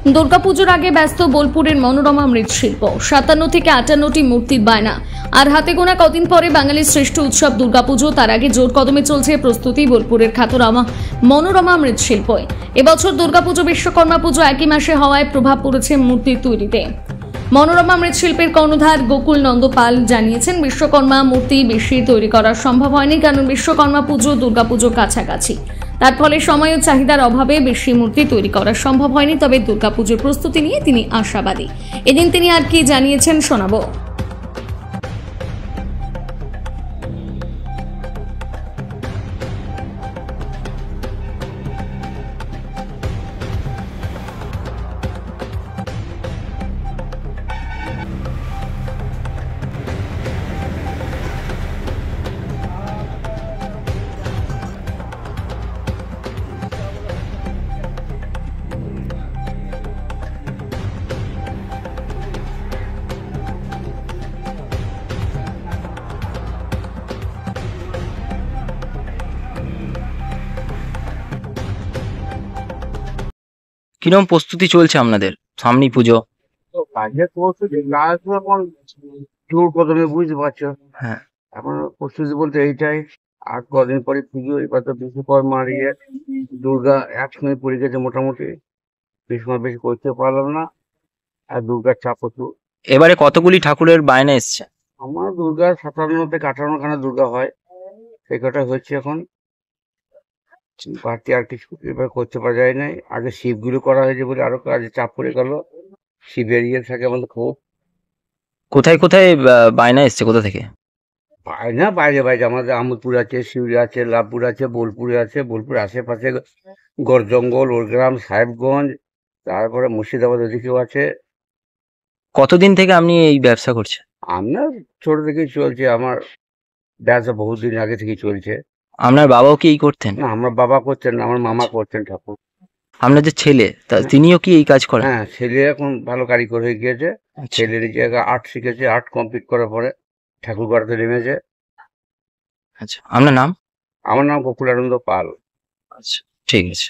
দুর্গাপুজোর আগে ব্যস্ত বোলপুরের মনোরমা মৃৎশিল্প। 57 থেকে 58টি মূর্তির বায়না। আর হাতে গোনা কদিন পরে বাঙালির শ্রেষ্ঠ উৎসব দুর্গাপুজো। তার আগে জোর কদমে চলছে প্রস্তুতি বোলপুরের খ্যাতনামা মনোরমা মৃৎশিল্পে। এবছর দুর্গাপুজো বিশ্বকর্মা পুজো একই মাসে হওয়ায় প্রভাব পড়েছে মূর্তির তৈরিতে। মনোরমা মৃৎশিল্পের কর্ণধার গোকুল নন্দ পাল জানিয়েছেন, বিশ্বকর্মা মূর্তি বেশি তৈরি করা সম্ভব হয়নি, কারণ বিশ্বকর্মা পুজো দুর্গাপুজো কাছাকাছি। তার ফলে সময় ও চাহিদার অভাবে বেশি মূর্তি তৈরি করা সম্ভব হয়নি। তবে দুর্গাপুজোর প্রস্তুতি নিয়ে তিনি আশাবাদী। এদিন তিনি আর কি জানিয়েছেন শোনাবো। কিরকম প্রস্তুতি চলছে আপনাদের সামনেই পুজো? কাজের প্রস্তুতি কাজ তো এখন জোর কদমে, বুঝতে পারছো। হ্যাঁ, এখন প্রস্তুতি বলতে এইটাই, আর কদিন পরে পুজো। এবার তো বিশ্বকর্মা ইয়ে দুর্গা একসঙ্গে পড়ে গেছে মোটামুটি। বিশ্বকর্মা বেশি করতে পারলাম না, আর দুর্গার চাপ প্রচুর। এবারে কতগুলি ঠাকুরের বায়না এসছে? আমার দুর্গার 57 থেকে 58 খানা দুর্গা হয়, সেই কটা হচ্ছে এখন। বাড়তি আর কিছু এবার করতে পারা যায় নাই। আগে শিবগুলো করা হয়েছে বলে আরো কাজে চাপ পড়ে গেল। শিবের ইয়ে থাকে আমাদের খুব। কোথায় কোথায় বায়না এসছে, কোথা থেকে? না, বাইরে বাইরে আমাদের আমোদপুর আছে, শিউরি আছে, লাভপুর আছে, বোলপুরে আছে। বোলপুর আশেপাশে গড়জঙ্গল, ওরগ্রাম, সাহেবগঞ্জ, তারপরে মুর্শিদাবাদ ওদিকেও আছে। কতদিন থেকে আপনি এই ব্যবসা করছেন? আমরা ছোট থেকেই চলছে, আমার ব্যবসা বহুদিন আগে থেকেই চলছে। আপনার বাবাও কি এই করতেন? না, আমার বাবা করছেন না, আমার মামা করছেন ঠাকুর। আপনার যে ছেলে, তিনিও কি এই কাজ করেন? হ্যাঁ, ছেলে এখন ভালো কারিগর হয়ে গিয়েছে। আচ্ছা, ছেলের এই জায়গায় আর্ট শিখেছে, আর্ট কমপ্লিট করার পরে ঠাকুর গড়াতে নেমেছে। আচ্ছা। আপনার নাম? আমার নাম গোকুলানন্দ পাল। আচ্ছা, ঠিক আছে।